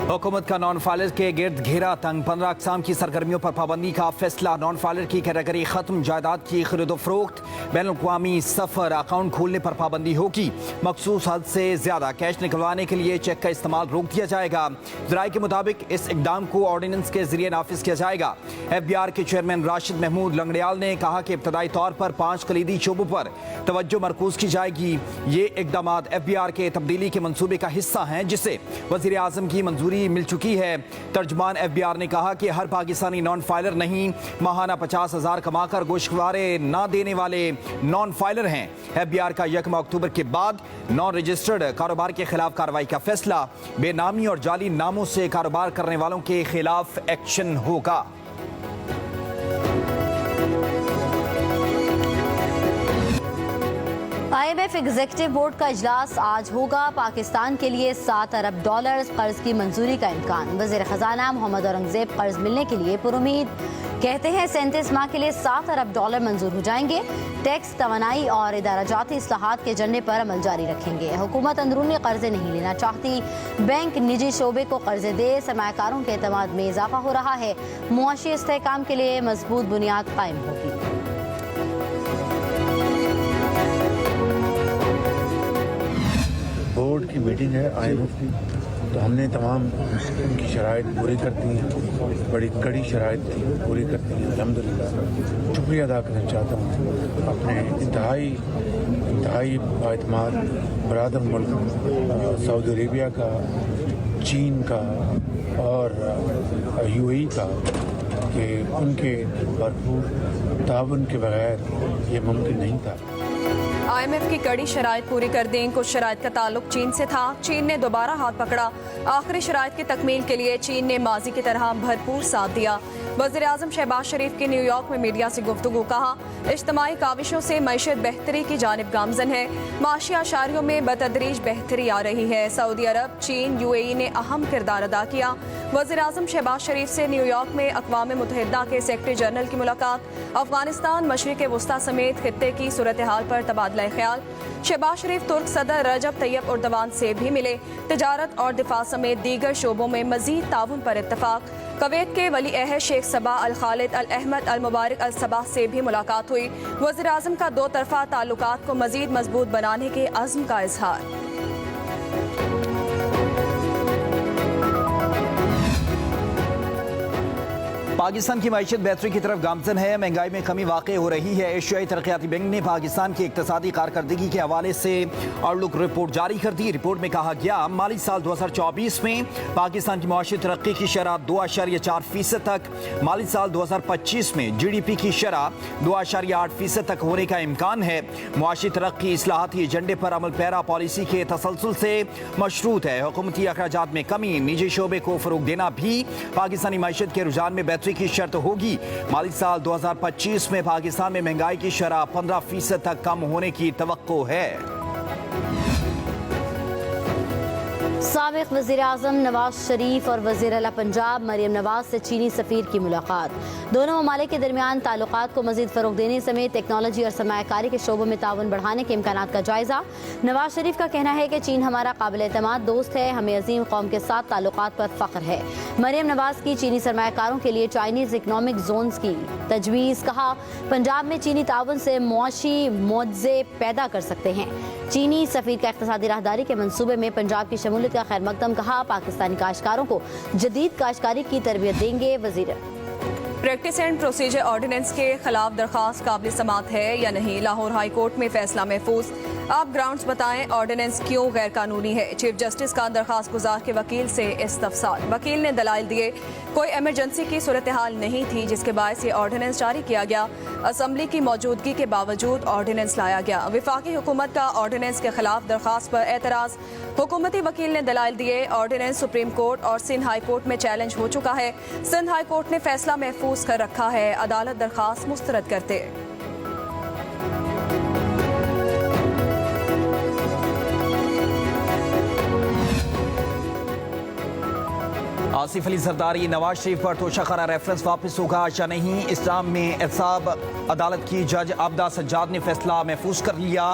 हुकूमत का non filer के गिर्द घेरा तंग, 15 अक़साम की सरगर्मियों पर पाबंदी का फैसला। नॉन फाइलर की कैटेगरी खत्म, जायदाद की खरीदो फरोख्त, बैनुल-अक़वामी सफ़र, अकाउंट खोलने पर पाबंदी होगी। मखसूस हद से ज़्यादा कैश निकलवाने के लिए चेक का इस्तेमाल रोक दिया जाएगा। ज़राए के मुताबिक इस इक़दाम को ऑर्डिनेंस के जरिए नाफिज किया जाएगा। FBR के चेयरमैन राशिद महमूद लंगड़ियाल ने कहा कि इब्तदाई तौर पर 5 कलीदी शोबों पर तवज्जो मरकूज की जाएगी। ये इक़दाम FBR के तब्दीली के मंसूबे का हिस्सा हैं, जिसे वज़ीर आज़म की मंजूरी मिल चुकी है। तर्जमान FBR ने कहा कि हर पाकिस्तानी नॉन फाइलर नहीं, माहाना 50,000 कमाकर गोश्तवारे ना देने वाले नॉन फाइलर हैं। FBR का 1 अक्टूबर के बाद नॉन रजिस्टर्ड कारोबार के खिलाफ कार्रवाई का फैसला। बेनामी और जाली नामों से कारोबार करने वालों के खिलाफ एक्शन होगा। IMF एग्जीक्यूटिव बोर्ड का इजलास आज होगा। पाकिस्तान के लिए $7 अरब कर्ज की मंजूरी का इम्कान। वज़ीर ख़जाना मोहम्मद औरंगज़ेब कर्ज मिलने के लिए पुरुमीद, कहते हैं 37 माह के लिए $7 अरब मंजूर हो जाएंगे। टैक्स, तवानाई और इदारा जाती इस्लाहात के एजेंडे पर अमल जारी रखेंगे। हुकूमत अंदरूनी कर्जे नहीं लेना चाहती, बैंक निजी शोबे को कर्जे दे, सरमायाकारों के एतमाद में इजाफा हो रहा है। मुआशी इस्तेहकाम के लिए मजबूत बुनियाद कायम होगी। बोर्ड की मीटिंग है IMF की, तो हमने तमाम उनकी शराइत पूरी कर दी हैं। बड़ी कड़ी शराइत थी, पूरी कर दी हैं अल्हम्दुलिल्लाह। शुक्रिया अदा करना चाहता हूँ अपने इंतहाई बाएतमाद बरादर मुल्क सऊदी अरेबिया का, चीन का और UAE का, कि उनके भरपूर ताउन के बगैर ये मुमकिन नहीं था। IMF की कड़ी शराइत पूरी कर दी। कुछ शराइत का ताल्लुक चीन से था, चीन ने दोबारा हाथ पकड़ा। आखिरी शराइत की तकमील के लिए चीन ने माजी की तरह भरपूर साथ दिया। वज़ीर आज़म शहबाज शरीफ की न्यूयॉर्क में मीडिया से गुफ्तगू, कहा इज्तिमाई काविशों से मईशत बेहतरी की जानिब गामजन है। माशी आशारियों में बतदरीज बेहतरी आ रही है। सऊदी अरब, चीन, UAE ने अहम किरदार अदा किया। वज़ीर आज़म शहबाज शरीफ से न्यूयॉर्क में अक़वाम मुत्तहिदा के सेक्रेटरी जनरल की मुलाकात। अफगानिस्तान, मशरिक़ वस्ता समेत खित्ते की सूरत हाल पर तबादला ख्याल। शहबाज शरीफ तुर्क सदर रजब तैयब उर्दवान से भी मिले। तिजारत और दिफा समेत दीगर शोबों में मज़ीद ताउन पर इत्तफाक। कुवैत के वली अहद शेख सबा अल खालिद अल अहमद अल मुबारक अल सबा से भी मुलाकात हुई। वज़ीर आज़म का 2 तरफ़ा ताल्लुकात को मज़ीद मजबूत बनाने के अज़्म का इजहार। पाकिस्तान की मईशत बेहतरी की तरफ गामजन है। महंगाई में कमी वाक़ई हो रही है। एशियाई तरक्याती बैंक ने पाकिस्तान की इक़्तिसादी कारकर्दगी के हवाले से आउटलुक रिपोर्ट जारी कर दी। रिपोर्ट में कहा गया, माली साल 2024 में पाकिस्तान की मुआशी तरक्की की शरह 2.4% तक, माली साल 2025 में GDP की शरह 2.8% तक होने का इम्कान है। मुआशी तरक्की इस्लाहाती एजेंडे पर अमल पैरा पॉलिसी के तसलसल से मशरूत है। हुकूमती अखराजात में कमी, निजी शोबे को फ़रोग़ देना भी पाकिस्तानी मईशत के रुझान में बेहतरी की शर्त होगी। माली साल 2025 में पाकिस्तान में महंगाई की शरह 15% तक कम होने की तवक्को है। साबिक़ वज़ीर आज़म नवाज शरीफ और वज़ीर आला पंजाब मरियम नवाज से चीनी सफ़ीर की मुलाकात। दोनों ममालिक के दरमियान ताल्लुकात को मज़ीद फ़रोग़ देने समेत टेक्नोलॉजी और सरमायाकारी के शोबों में ताउन बढ़ाने के इम्कानात का जायज़ा। नवाज शरीफ का कहना है कि चीन हमारा काबिल एतमाद दोस्त है, हमें अजीम कौम के साथ ताल्लुकात पर फ़ख्र है। मरियम नवाज की चीनी सरमायाकारों के लिए चाइनीज़ इकनॉमिक जोन्स की तजवीज़। कहा पंजाब में चीनी ताउन से मुआशी मोज़े पैदा कर सकते हैं। चीनी सफ़ीर का इक़्तिसादी राहदारी के मंसूबे में पंजाब की शमूलियत का खैर मकदम। कहा पाकिस्तानी काश्तकारों को जदीद काश्तकारी की तरबियत देंगे। वज़ीर प्रैक्टिस एंड प्रोसीजर ऑर्डिनेंस के खिलाफ दरख्वास्त काबिल समात है या नहीं, लाहौर हाई कोर्ट में फैसला महफूज। आप ग्राउंड्स बताएं, ऑर्डिनेंस क्यों गैर कानूनी है। चीफ जस्टिस का दरख्वास्त गुजार के वकील से इस्तफसार। वकील ने दलाइल दिए, कोई एमरजेंसी की सूरत हाल नहीं थी जिसके बायस ये ऑर्डिनेंस जारी किया गया। असम्बली की मौजूदगी के बावजूद ऑर्डिनेंस लाया गया। विफाकी हुकूमत का ऑर्डिनेंस के खिलाफ दरख्वास्त पर एतराज़। हुकूमती वकील ने दलाइल दिए, ऑर्डिनेंस सुप्रीम कोर्ट और सिंध हाई कोर्ट में चैलेंज हो चुका है। सिंध हाई कोर्ट ने फैसला महफूज कर रखा है। अदालत दरख्वास्त मुस्तरद करते। आसिफ अली जरदारी, नवाज शरीफ पर तोशाखाना रेफरेंस वापस होगा या नहीं। इस्लाम में एहसाब अदालत की जज आबदा सज्जाद ने फैसला महफूज कर लिया।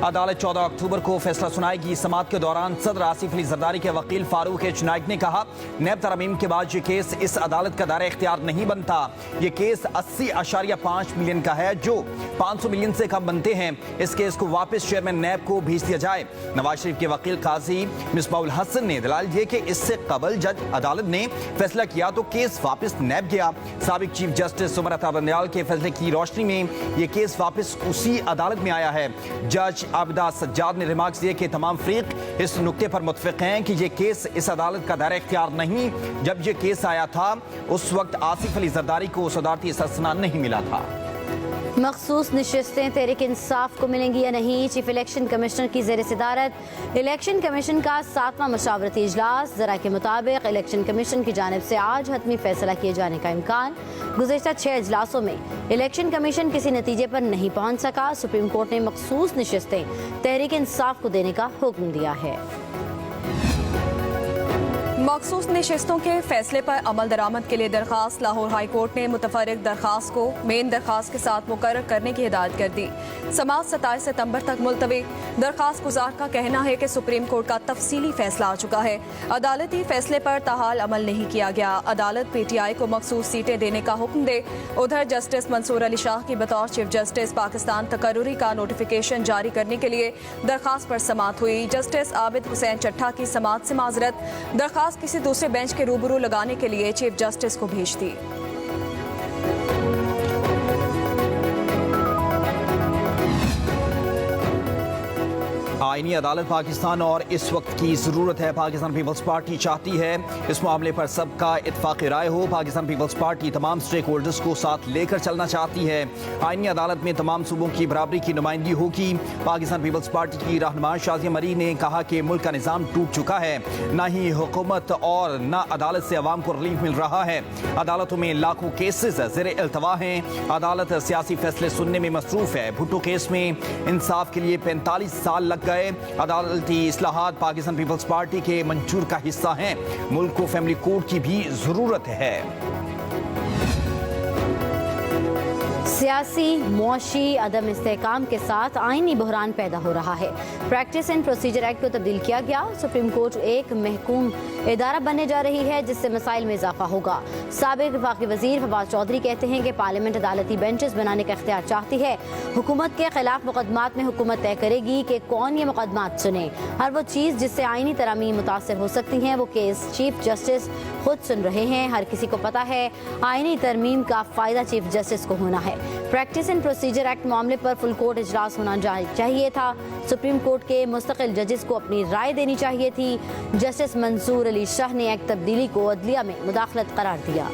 अदालत 14 अक्टूबर को फैसला सुनाएगी। समाअत के दौरान सदर आसिफ अली जरदारी के वकील फारूक एच नाइक ने कहा, नैब तरमीम के बाद ये केस इस अदालत का दायरा इख्तियार नहीं बनता। ये केस 80.5 मिलियन का है जो 500 मिलियन से कम बनते हैं। इस केस को वापस चेयरमैन नैब को भेज दिया जाए। नवाज शरीफ के वकील काजी मिसबाउल हसन ने दलाल दिए कि इससे कबल जज अदालत ने फैसला किया तो केस वापस नैब गया। साबिक चीफ जस्टिस उमर अता बंदयाल के फैसले की रोशनी में ये केस वापस उसी अदालत में आया है। जज आबिदा सज्जाद ने रिमार्क्स दिए कि तमाम फरीक इस नुक्ते पर मुत्फिक हैं कि ये केस इस अदालत का दायरा इख्तियार नहीं। जब ये केस आया था उस वक्त आसिफ अली जरदारी को सदारती ससना नहीं मिला था। मखसूस नशिस्तें तहरीक इंसाफ को मिलेंगी या नहीं, चीफ इलेक्शन कमिश्नर की ज़ेर सदारत इलेक्शन कमीशन का 7वां मशावरती इजलास। ज़रा के मुताबिक इलेक्शन कमीशन की जानिब से आज हतमी फैसला किए जाने का इम्कान। गुज़िश्ता 6 इजलासों में इलेक्शन कमीशन किसी नतीजे पर नहीं पहुँच सका। सुप्रीम कोर्ट ने मखसूस नशिस्तें तहरीक इंसाफ को देने का हुक्म दिया है। मखसूस नशिस्तों के फैसले पर अमल दरामद के लिए दरखास्त। लाहौर हाई कोर्ट ने मुतफर्रिक दरखास्त को मेन दरखास्त के साथ मुकर्रर करने की हिदायत कर दी। समाअत 27 सितंबर तक मुलतवी। दरखास्त गुजार का कहना है कि सुप्रीम कोर्ट का तफसीली फैसला आ चुका है। अदालती फैसले पर ताहाल अमल नहीं किया गया। अदालत PTI को मखसूस सीटें देने का हुक्म दे। उधर जस्टिस मंसूर अली शाह की बतौर चीफ जस्टिस पाकिस्तान तकर्रुरी का नोटिफिकेशन जारी करने के लिए दरखास्त पर समाअत हुई। जस्टिस आबिद हुसैन चट्ठा की समाअत से माजरत। दरखास्त किसी दूसरे बेंच के रूबरू लगाने के लिए चीफ जस्टिस को भेज दी। आईनी अदालत पाकिस्तान और इस वक्त की ज़रूरत है। पाकिस्तान पीपल्स पार्टी चाहती है इस मामले पर सबका इत्फाक़ राय हो। पाकिस्तान पीपल्स पार्टी तमाम स्टेक होल्डर्स को साथ लेकर चलना चाहती है। आईनी अदालत में तमाम सूबों की बराबरी की नुमाइंदगी होगी। पाकिस्तान पीपल्स पार्टी की रहनुमा शाज़िया मरी ने कहा कि मुल्क का निज़ाम टूट चुका है, ना ही हुकूमत और ना अदालत से अवाम को रिलीफ मिल रहा है। अदालतों में लाखों केसेस ज़ेर इल्तवा हैं। अदालत सियासी फैसले सुनने में मसरूफ़ है। भुट्टो केस में इंसाफ के लिए 45 साल लग गए। अदालती इस्लाहात पाकिस्तान पीपल्स पार्टी के मंशूर का हिस्सा हैं। मुल्क को फैमिली कोर्ट की भी जरूरत है। सियासी मुआशी अदम इस्तेहकाम के साथ आईनी बहरान पैदा हो रहा है। प्रैक्टिस एंड प्रोसीजर एक्ट को तब्दील किया गया। सुप्रीम कोर्ट एक महकूम इदारा बनने जा रही है जिससे मसाइल में इजाफा होगा। साबिक वफाकी वजीर फवाद चौधरी कहते हैं कि पार्लियामेंट अदालती बेंचेस बनाने का इख्तियार चाहती है। हुकूमत के खिलाफ मुकदमात में हुकूमत तय करेगी कि कौन ये मुकदमात सुने। हर वो चीज़ जिससे आईनी तरामीम मुतासर हो सकती हैं वो केस चीफ जस्टिस खुद सुन रहे हैं। हर किसी को पता है आईनी तरमीम का फ़ायदा चीफ जस्टिस को होना है। प्रैक्टिस एंड प्रोसीजर एक्ट मामले पर फुल कोर्ट इजलास होना चाहिए था। सुप्रीम कोर्ट के मुस्तकिल जजेस को अपनी राय देनी चाहिए थी। जस्टिस मंसूर अली शाह ने एक्ट तब्दीली को अदलिया में मुदाखलत करार दिया।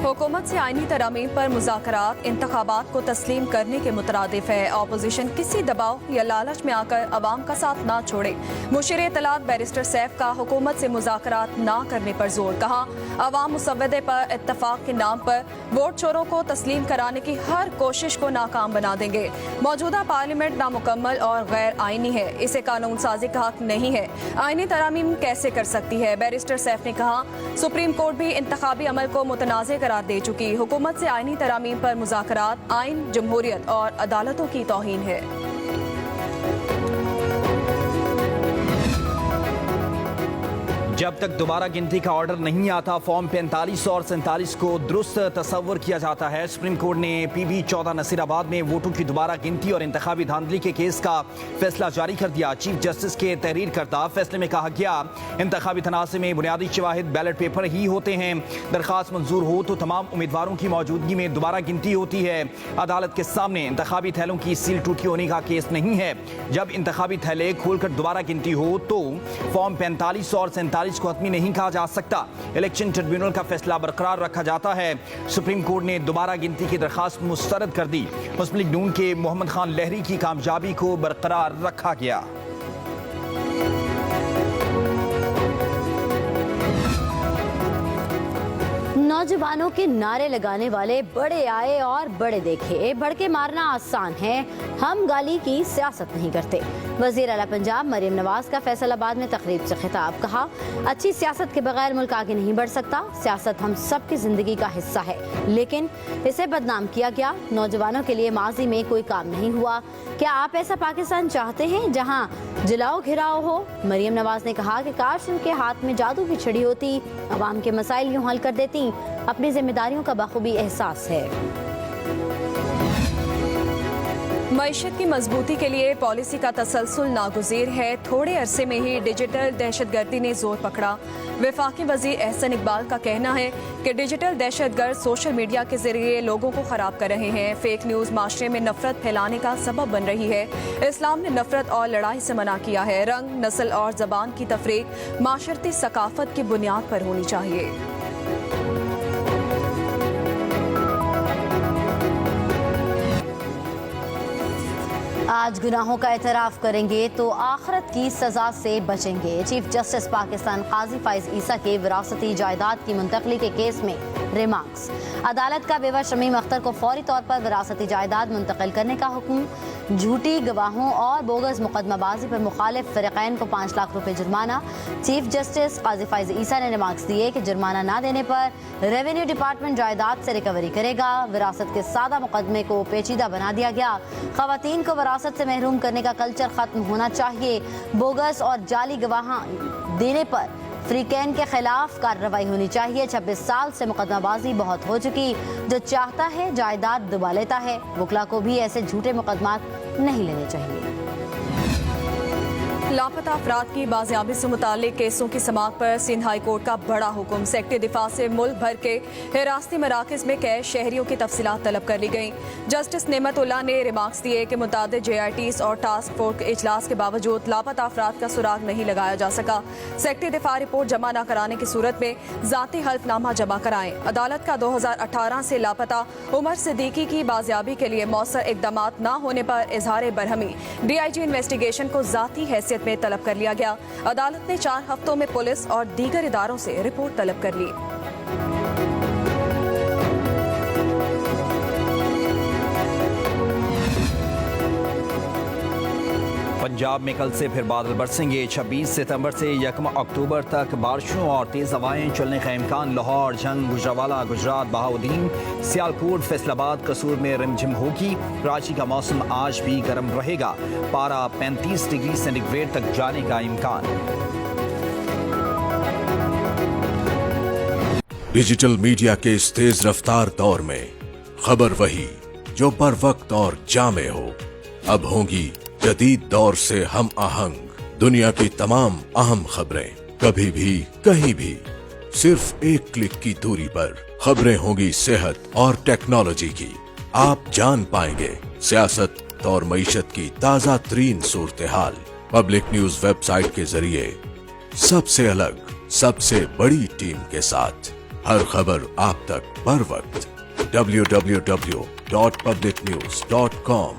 हुकूमत से आईनी तरामीम पर मुज़ाकरात इंतखाबात को तस्लीम करने के मुतरादिफ है। अपोजिशन किसी दबाव या लालच में आकर अवाम का साथ ना छोड़े। मुशीर इत्तलात बैरिस्टर सैफ का हुकूमत से मुज़ाकरात ना करने पर जोर। कहा, अवाम मुसव्वदे पर इत्तफाक के नाम पर वोट चोरों को तस्लीम कराने की हर कोशिश को नाकाम बना देंगे। मौजूदा पार्लियामेंट नामुकम्मल और गैर आईनी है, इसे कानून साजी का हक नहीं है। आईनी तरामीम कैसे कर सकती है? बैरिस्टर सैफ ने कहा, सुप्रीम कोर्ट भी इंतखाबी अमल को मुतनाज़े करार दे चुकी। हुकूमत से आईनी तरामीम पर मुज़ाकरात आइन, जमहूरियत और अदालतों की तौहीन है। जब तक दोबारा गिनती का ऑर्डर नहीं आता फॉर्म 45 और 47 को दुरुस्त तस्वर किया जाता है। सुप्रीम कोर्ट ने PB 14 नसीराबाद में वोटों की दोबारा गिनती और इंतखाबी धांधली के केस का फैसला जारी कर दिया। चीफ जस्टिस के तहरीर करता फैसले में कहा गया, इंतखाबी तनाज़े में बुनियादी शवाहिद बैलेट पेपर ही होते हैं। दरखास्त मंजूर हो तो तमाम उम्मीदवारों की मौजूदगी में दोबारा गिनती होती है। अदालत के सामने इंतखाबी थैलों की सील टूटी होने का केस नहीं है। जब इंतखाबी थैले खोलकर दोबारा गिनती हो तो फॉर्म 45 और 47 को हतमी नहीं कहा जा सकता। इलेक्शन ट्रिब्यूनल का फैसला बरकरार रखा जाता है। सुप्रीम कोर्ट ने दोबारा गिनती की दरखास्त मुस्तरद कर दी। मुस्लिम लीग नून के मोहम्मद खान लहरी की कामयाबी को बरकरार रखा गया। नौजवानों के नारे लगाने वाले बड़े आए और बड़े देखे। भड़के मारना आसान है, हम गाली की सियासत नहीं करते। वजीर आला पंजाब मरियम नवाज का फैसलाबाद में तकरीब से खिताब। कहा, अच्छी सियासत के बगैर मुल्क आगे नहीं बढ़ सकता। सियासत हम सबकी जिंदगी का हिस्सा है, लेकिन इसे बदनाम किया गया। नौजवानों के लिए माजी में कोई काम नहीं हुआ। क्या आप ऐसा पाकिस्तान चाहते हैं जहां जलाओ घिराओ हो? मरियम नवाज ने कहा कि काश उनके हाथ में जादू की छड़ी होती, अवाम के मसाइल यूं हल कर देती। अपनी जिम्मेदारियों का बखूबी एहसास है। मईशत की मजबूती के लिए पॉलिसी का तसलसल नागुज़ीर है। थोड़े अरसे में ही डिजिटल दहशतगर्दी ने जोर पकड़ा। वफाकी वजीर एहसन इकबाल का कहना है कि डिजिटल दहशतगर्द सोशल मीडिया के जरिए लोगों को खराब कर रहे हैं। फेक न्यूज़ माशरे में नफरत फैलाने का सबब बन रही है। इस्लाम ने नफरत और लड़ाई से मना किया है। रंग, नस्ल और जबान की तफरीक माशरती सकाफत की बुनियाद पर होनी चाहिए। आज गुनाहों का एतराफ़ करेंगे तो आखिरत की सज़ा से बचेंगे। चीफ जस्टिस पाकिस्तान काजी फाइज ईसा के विरासती जायदाद की मुंतकली के केस में रिमार्क्स। अदालत का बेवा शमीम अख्तर को फौरी तौर पर विरासती जायदाद मुंतकिल करने का हुक्म। झूठी गवाहों और बोगस मुकदमाबाजी पर मुखालिफ फ़रीक़ैन को 5 लाख रुपए जुर्माना। चीफ जस्टिस काजी फाइज ईसा ने रिमार्क्स दिए कि जुर्माना ना देने पर रेवेन्यू डिपार्टमेंट जायदाद से रिकवरी करेगा। विरासत के सादा मुकदमे को पेचीदा बना दिया गया। ख़वातीन को विरासत से महरूम करने का कल्चर खत्म होना चाहिए। बोगस और जाली गवाह देने पर फ़रीक़ैन के खिलाफ कार्रवाई होनी चाहिए। 26 साल से मुकदमाबाजी बहुत हो चुकी। जो चाहता है जायदाद दबा लेता है। वकला को भी ऐसे झूठे मुकदमात नहीं लेने चाहिए। लापता अफराद की बाजियाबी से मुताल्लिक केसों की समाअत पर सिंध हाई कोर्ट का बड़ा हुक्म। सेक्रेटरी दिफा से मुल्क भर के हिरासती मराकज़ में कैद शहरियों की तफसीलात तलब कर ली गई। जस्टिस नेमतुल्लाह ने रिमार्क्स दिए कि मुतादिद JRTs और टास्क फोर्स के इजलास के बावजूद लापता अफराद का सुराग नहीं लगाया जा सका। सेक्रेटरी दिफा रिपोर्ट जमा न कराने की सूरत में ज़ाती हल्फनामा जमा कराएं। अदालत का 2018 से लापता उमर सिद्दीकी की बाजियाबी के लिए मौसर इकदाम न होने पर इजहार बरहमी DIG इन्वेस्टिगेशन को ज़ाती हैसियत में तलब कर लिया गया। अदालत ने 4 हफ्तों में पुलिस और दीगर इदारों से रिपोर्ट तलब कर ली। पंजाब में कल से फिर बादल बरसेंगे। 26 सितंबर से 1 अक्टूबर तक बारिशों और तेज हवाएं चलने का इम्कान। लाहौर, जंग, गुजरावाला, गुजरात, बहाउद्दीन, सियालकोट, फैसलाबाद, कसूर में रिमझिम होगी। कराची का मौसम आज भी गर्म रहेगा। पारा 35 डिग्री सेंटीग्रेड तक जाने का इम्कान। डिजिटल मीडिया के इस तेज रफ्तार दौर में खबर वही जो बर वक्त और जामे हो। अब होंगी जदीद दौर से हम आहंग दुनिया की तमाम अहम खबरें, कभी भी कहीं भी, सिर्फ एक क्लिक की दूरी पर। खबरें होंगी सेहत और टेक्नोलॉजी की। आप जान पाएंगे सियासत और मईशत की ताजा तरीन सूरत हाल। पब्लिक न्यूज वेबसाइट के जरिए सबसे अलग, सबसे बड़ी टीम के साथ हर खबर आप तक बर वक्त। www.publicnews.com